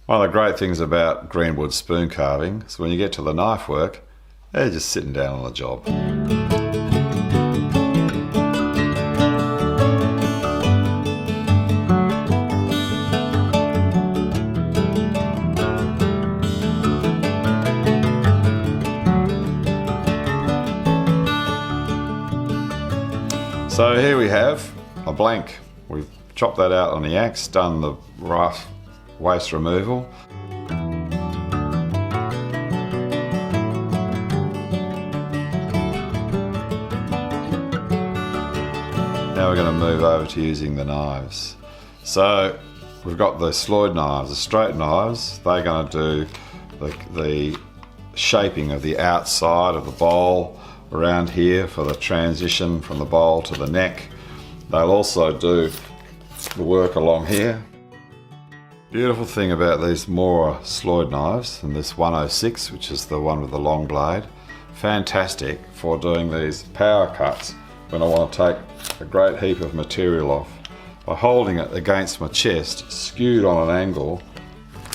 One of the great things about Greenwood spoon carving is when you get to the knife work, they're just sitting down on the job. So here we have a blank. We've chopped that out on the axe, done the rough waste removal. Now we're going to move over to using the knives. So we've got the Sloyd knives, the straight knives. They're going to do the shaping of the outside of the bowl around here for the transition from the bowl to the neck. They'll also do the work along here. Beautiful thing about these Mora Sloyd knives, and this 106, which is the one with the long blade, fantastic for doing these power cuts when I want to take a great heap of material off. By holding it against my chest, skewed on an angle,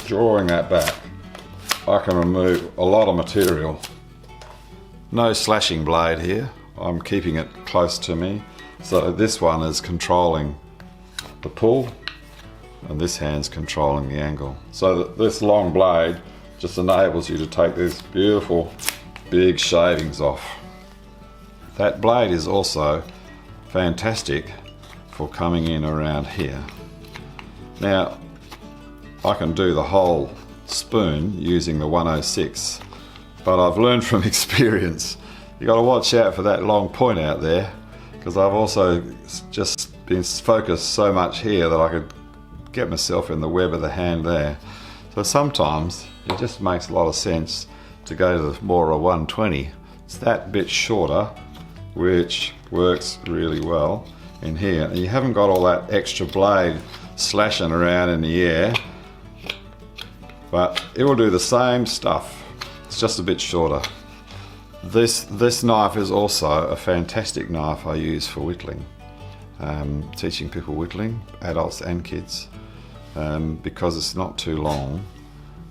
drawing that back, I can remove a lot of material. No slashing blade here, I'm keeping it close to me. So this one is controlling the pull and this hand's controlling the angle. So that this long blade just enables you to take these beautiful big shavings off. That blade is also fantastic for coming in around here. Now I can do the whole spoon using the 106, but I've learned from experience you got to watch out for that long point out there, because I've also just been focused so much here that I could get myself in the web of the hand there. So sometimes it just makes a lot of sense to go to the Mora 120. It's that bit shorter, which works really well in here. And you haven't got all that extra blade slashing around in the air, but it will do the same stuff. It's just a bit shorter. This knife is also a fantastic knife I use for whittling. Teaching people whittling, adults and kids, because it's not too long.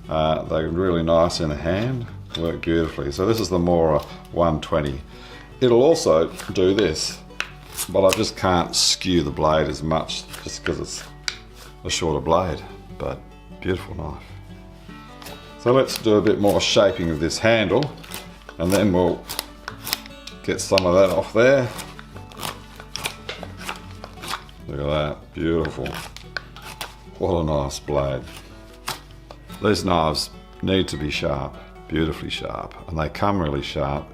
They're really nice in the hand, work beautifully. So this is the Mora 120. It'll also do this, but I just can't skew the blade as much just because it's a shorter blade, but beautiful knife. So let's do a bit more shaping of this handle, and then we'll get some of that off there. Look at that, beautiful. What a nice blade. These knives need to be sharp, beautifully sharp, and they come really sharp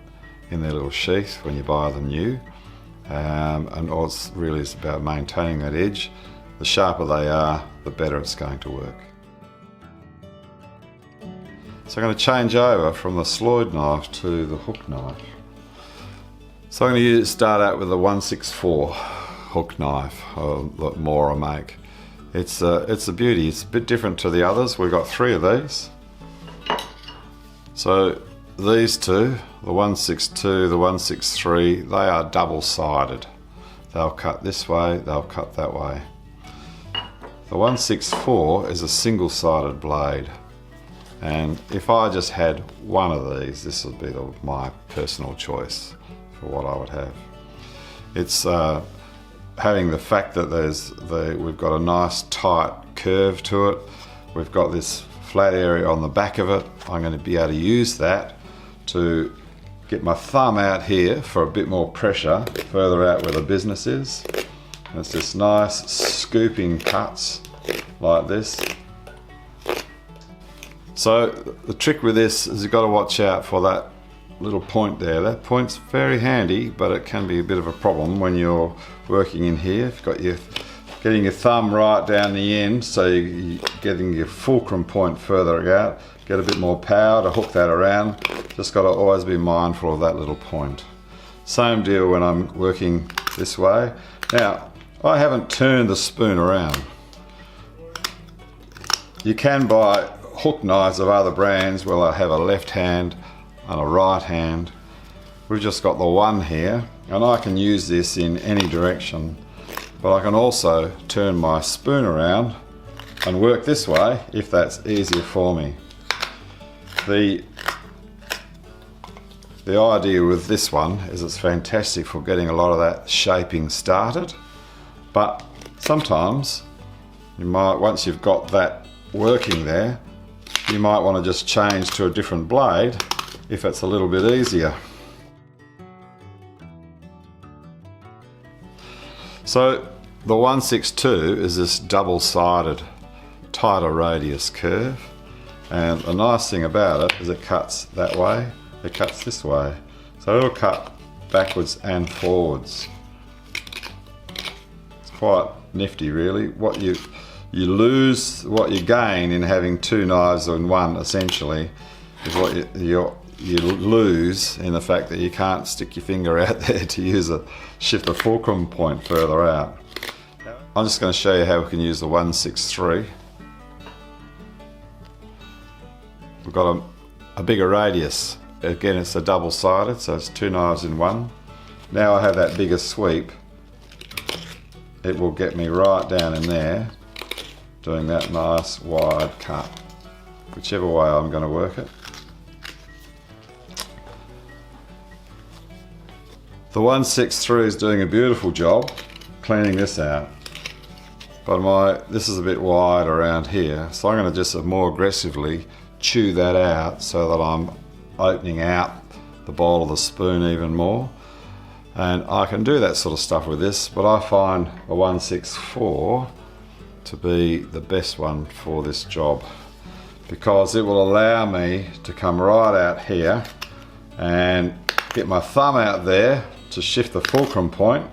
in their little sheath when you buy them new. And all it's really is about maintaining that edge. The sharper they are, the better it's going to work. So I'm going to change over from the Sloyd knife to the hook knife. So I'm going to start out with the 164 hook knife that Mora make. It's a beauty. It's a bit different to the others. We've got 3 of these. So these two, the 162, the 163, they are double-sided. They'll cut this way, they'll cut that way. The 164 is a single-sided blade. And if I just had one of these, this would be my personal choice for what I would have. It's having the fact that we've got a nice tight curve to it. We've got this flat area on the back of it. I'm going to be able to use that to get my thumb out here for a bit more pressure further out where the business is. And it's just nice scooping cuts like this. So the trick with this is you've got to watch out for that little point there. That point's very handy, but it can be a bit of a problem when you're working in here. If you've got getting your thumb right down the end, so you're getting your fulcrum point further out, get a bit more power to hook that around. Just got to always be mindful of that little point. Same deal when I'm working this way. Now, I haven't turned the spoon around. You can buy hook knives of other brands where I have a left hand and a right hand. We've just got the one here, and I can use this in any direction, but I can also turn my spoon around and work this way if that's easier for me. The idea with this one is it's fantastic for getting a lot of that shaping started, but sometimes you might, once you've got that working there, you might want to just change to a different blade if it's a little bit easier. So the 162 is this double-sided tighter radius curve, and the nice thing about it is it cuts that way, it cuts this way, so it'll cut backwards and forwards. It's quite nifty really. What you lose, what you gain in having two knives in one essentially is what you lose in the fact that you can't stick your finger out there to shift the fulcrum point further out. I'm just going to show you how we can use the 163. We've got a bigger radius. Again, it's a double-sided, so it's two knives in one. Now I have that bigger sweep. It will get me right down in there, doing that nice wide cut, whichever way I'm going to work it. The 163 is doing a beautiful job cleaning this out, but this is a bit wide around here, so I'm going to just more aggressively chew that out so that I'm opening out the bowl of the spoon even more. And I can do that sort of stuff with this, but I find a 164 to be the best one for this job because it will allow me to come right out here and get my thumb out there to shift the fulcrum point,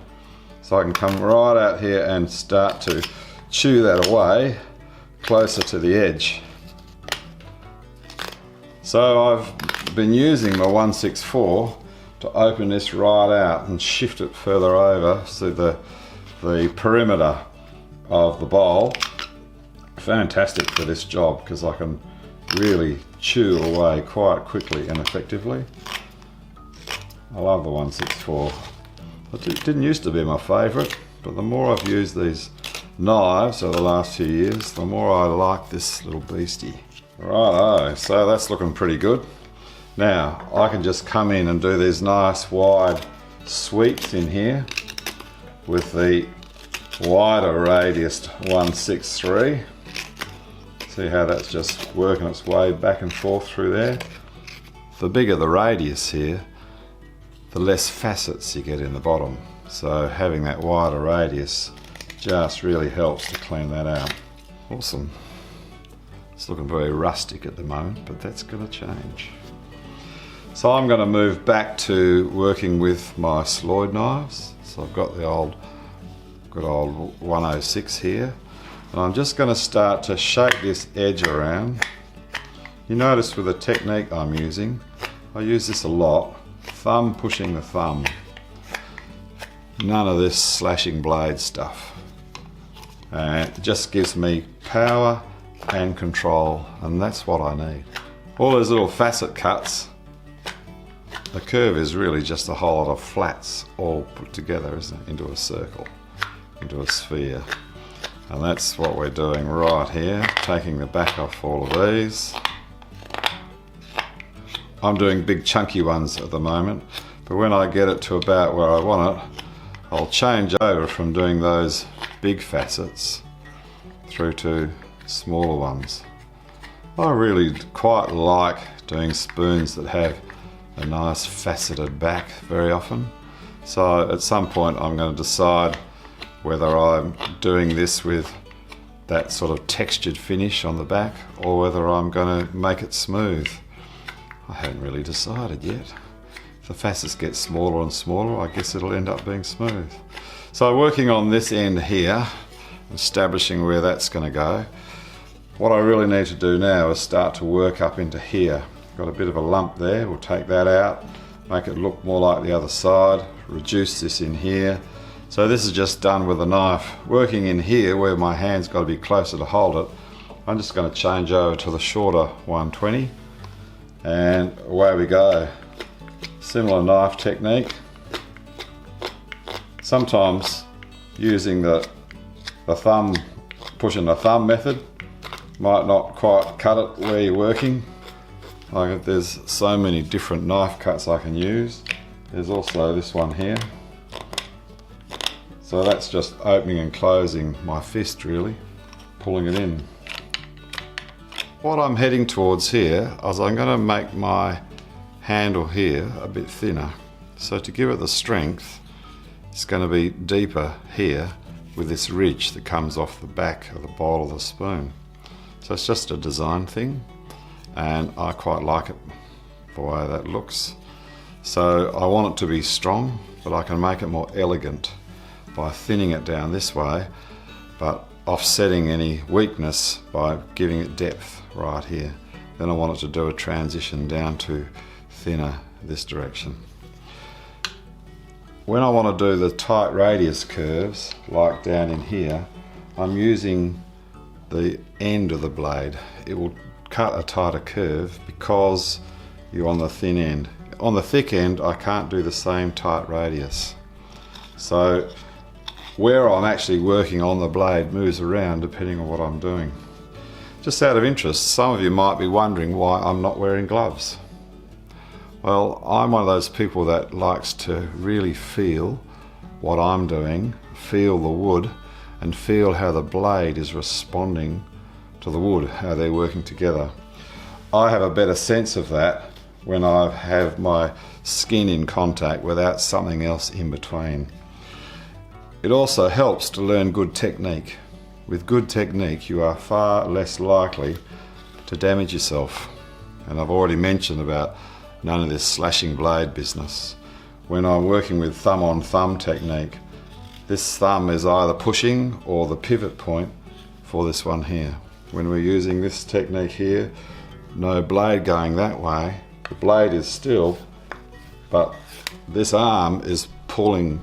so I can come right out here and start to chew that away closer to the edge. So I've been using my 164 to open this right out and shift it further over to the perimeter of the bowl. Fantastic for this job because I can really chew away quite quickly and effectively. I love the 164. It didn't used to be my favourite, but the more I've used these knives over the last few years, the more I like this little beastie. Righto, so that's looking pretty good. Now I can just come in and do these nice wide sweeps in here with the wider radius 163. See how that's just working its way back and forth through there. The bigger the radius here, the less facets you get in the bottom. So having that wider radius just really helps to clean that out. Awesome. It's looking very rustic at the moment, but that's going to change. So I'm going to move back to working with my Sloyd knives. So I've got the good old 106 here, and I'm just going to start to shape this edge around. You notice with the technique I'm using, I use this a lot, thumb pushing the thumb. None of this slashing blade stuff. And it just gives me power and control, and that's what I need. All those little facet cuts, the curve is really just a whole lot of flats all put together, isn't it, into a circle, into a sphere. And that's what we're doing right here, taking the back off all of these. I'm doing big chunky ones at the moment, but when I get it to about where I want it, I'll change over from doing those big facets through to smaller ones. I really quite like doing spoons that have a nice faceted back very often. So at some point I'm going to decide whether I'm doing this with that sort of textured finish on the back or whether I'm going to make it smooth. I haven't really decided yet. If the facets get smaller and smaller, I guess it'll end up being smooth. So working on this end here, establishing where that's going to go, what I really need to do now is start to work up into here. Got a bit of a lump there, we'll take that out, make it look more like the other side, reduce this in here. So this is just done with a knife. Working in here where my hand's got to be closer to hold it, I'm just going to change over to the shorter 120 and away we go. Similar knife technique. Sometimes using the thumb, pushing the thumb method might not quite cut it where you're working. Like, there's so many different knife cuts I can use. There's also this one here. So that's just opening and closing my fist, really, pulling it in. What I'm heading towards here is I'm going to make my handle here a bit thinner. So to give it the strength, it's going to be deeper here with this ridge that comes off the back of the bowl of the spoon. So it's just a design thing, and I quite like it the way that looks. So I want it to be strong, but I can make it more elegant by thinning it down this way, but offsetting any weakness by giving it depth right here. Then I want it to do a transition down to thinner this direction. When I want to do the tight radius curves, like down in here, I'm using the end of the blade. It will cut a tighter curve because you're on the thin end. On the thick end, I can't do the same tight radius. So where I'm actually working on the blade moves around depending on what I'm doing. Just out of interest, some of you might be wondering why I'm not wearing gloves. Well, I'm one of those people that likes to really feel what I'm doing, feel the wood, and feel how the blade is responding to the wood, how they're working together. I have a better sense of that when I have my skin in contact without something else in between. It also helps to learn good technique. With good technique, you are far less likely to damage yourself. And I've already mentioned about none of this slashing blade business. When I'm working with thumb on thumb technique, this thumb is either pushing or the pivot point for this one here. When we're using this technique here, no blade going that way, the blade is still, but this arm is pulling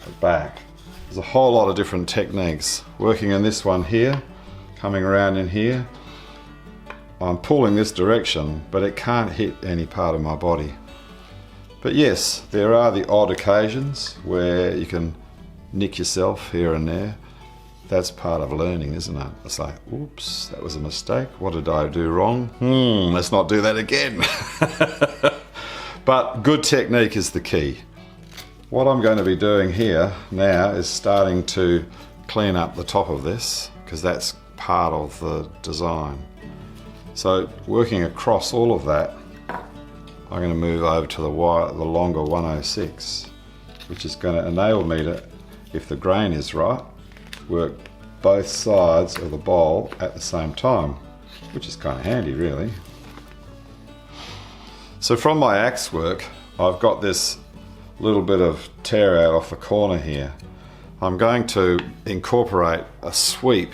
it back. There's a whole lot of different techniques. Working in this one here, coming around in here, I'm pulling this direction, but it can't hit any part of my body. But yes, there are the odd occasions where you can nick yourself here and there. That's part of learning, isn't it? It's like, oops, that was a mistake. What did I do wrong? Let's not do that again. But good technique is the key. What I'm going to be doing here now is starting to clean up the top of this, because that's part of the design. So working across all of that, I'm going to move over to the longer 106, which is going to enable me to, if the grain is right, work both sides of the bowl at the same time, which is kind of handy really. So from my axe work, I've got this little bit of tear out off the corner here. I'm going to incorporate a sweep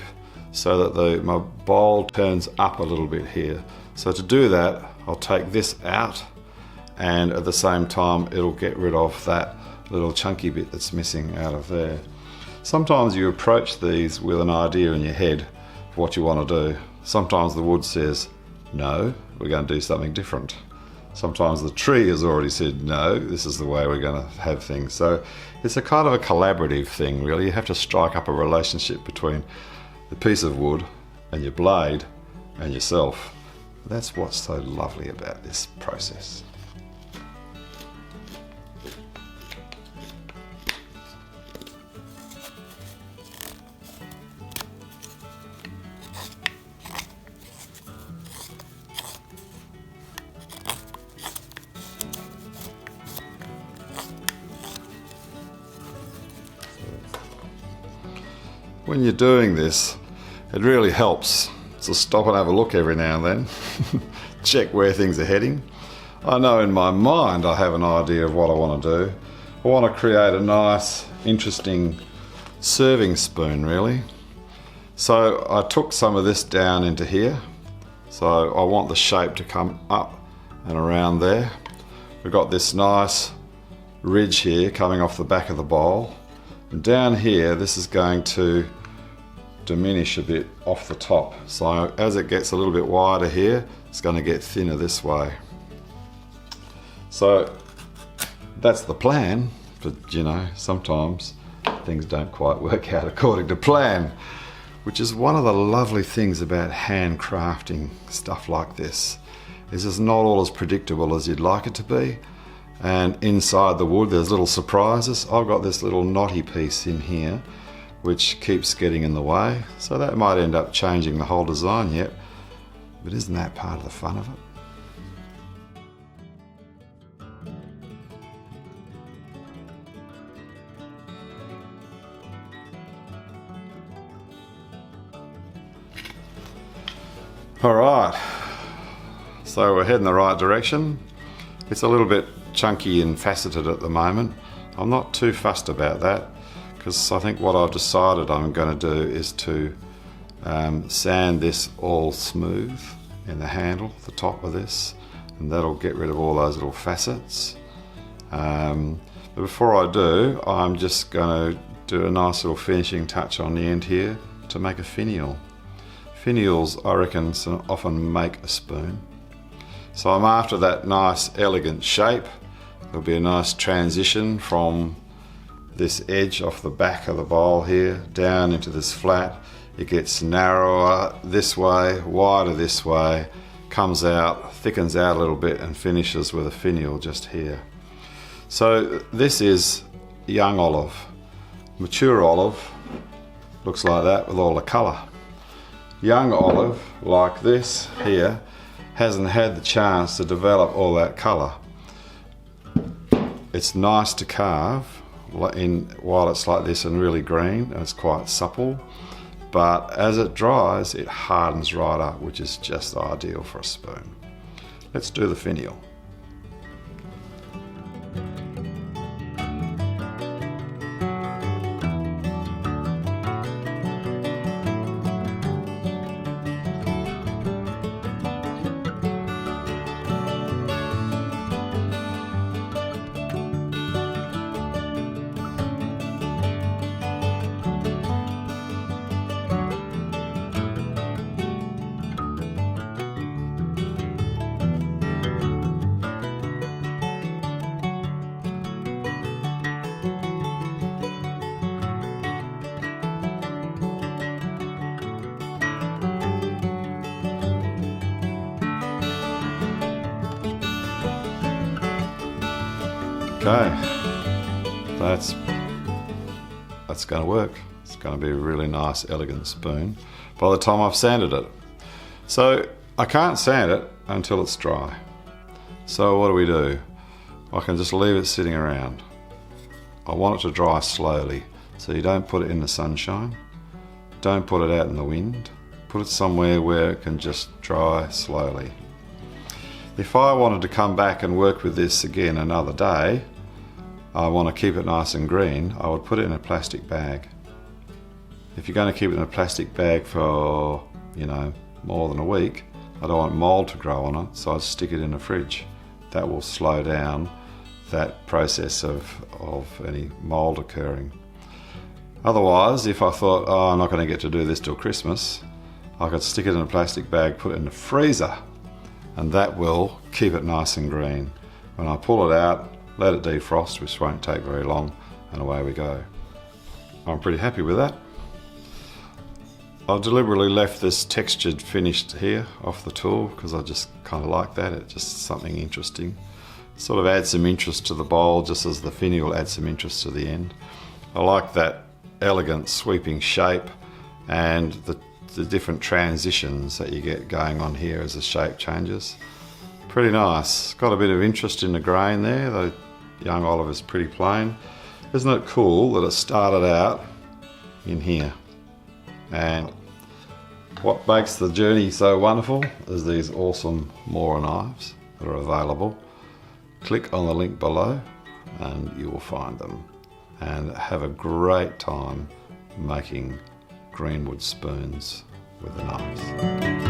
so that my bowl turns up a little bit here. So to do that, I'll take this out, and at the same time it'll get rid of that little chunky bit that's missing out of there. Sometimes you approach these with an idea in your head of what you want to do. Sometimes the wood says, no, we're going to do something different. Sometimes the tree has already said, no, this is the way we're going to have things. So it's a kind of a collaborative thing, really. You have to strike up a relationship between the piece of wood and your blade and yourself. That's what's so lovely about this process. When you're doing this, it really helps to stop and have a look every now and then, check where things are heading. I know in my mind I have an idea of what I want to do. I want to create a nice, interesting serving spoon, really. So I took some of this down into here. So I want the shape to come up and around there. We've got this nice ridge here coming off the back of the bowl. And down here, this is going to diminish a bit off the top. So as it gets a little bit wider here, it's going to get thinner this way. So that's the plan, but you know, sometimes things don't quite work out according to plan. which is one of the lovely things about handcrafting stuff like this, is it's not all as predictable as you'd like it to be. And inside the wood there's little surprises. I've got this little knotty piece in here which keeps getting in the way, so that might end up changing the whole design yet, but isn't that part of the fun of it? Alright, so we're heading the right direction. It's a little bit chunky and faceted at the moment. I'm not too fussed about that, because I think what I've decided I'm going to do is to sand this all smooth in the handle, the top of this, and that'll get rid of all those little facets. But before I do, I'm just going to do a nice little finishing touch on the end here to make a finial. Finials, I reckon, often make a spoon. So I'm after that nice elegant shape. There'll be a nice transition from this edge off the back of the bowl here down into this flat. It gets narrower this way, wider this way, comes out, thickens out a little bit and finishes with a finial just here. So this is young olive. Mature olive looks like that with all the colour. Young olive, like this here, hasn't had the chance to develop all that colour. It's nice to carve while it's like this and really green, and it's quite supple, but as it dries it hardens right up, which is just ideal for a spoon. Let's do the finial. Okay, that's going to work. It's going to be a really nice, elegant spoon by the time I've sanded it. So I can't sand it until it's dry. So what do? I can just leave it sitting around. I want it to dry slowly, so you don't put it in the sunshine, don't put it out in the wind, put it somewhere where it can just dry slowly. If I wanted to come back and work with this again another day, I want to keep it nice and green, I would put it in a plastic bag. If you're going to keep it in a plastic bag for, more than a week, I don't want mould to grow on it, so I'd stick it in the fridge. That will slow down that process of any mould occurring. Otherwise, if I thought, I'm not going to get to do this till Christmas, I could stick it in a plastic bag, put it in the freezer, and that will keep it nice and green. When I pull it out, let it defrost, which won't take very long, and away we go. I'm pretty happy with that. I've deliberately left this textured finished here off the tool because I just kind of like that. It's just something interesting. Sort of adds some interest to the bowl, just as the finial adds some interest to the end. I like that elegant sweeping shape and the different transitions that you get going on here as the shape changes. Pretty nice. Got a bit of interest in the grain there. The young olive is pretty plain. Isn't it cool that it started out in here? And what makes the journey so wonderful is these awesome Mora knives that are available. Click on the link below and you will find them. And have a great time making Greenwood spoons with the knives.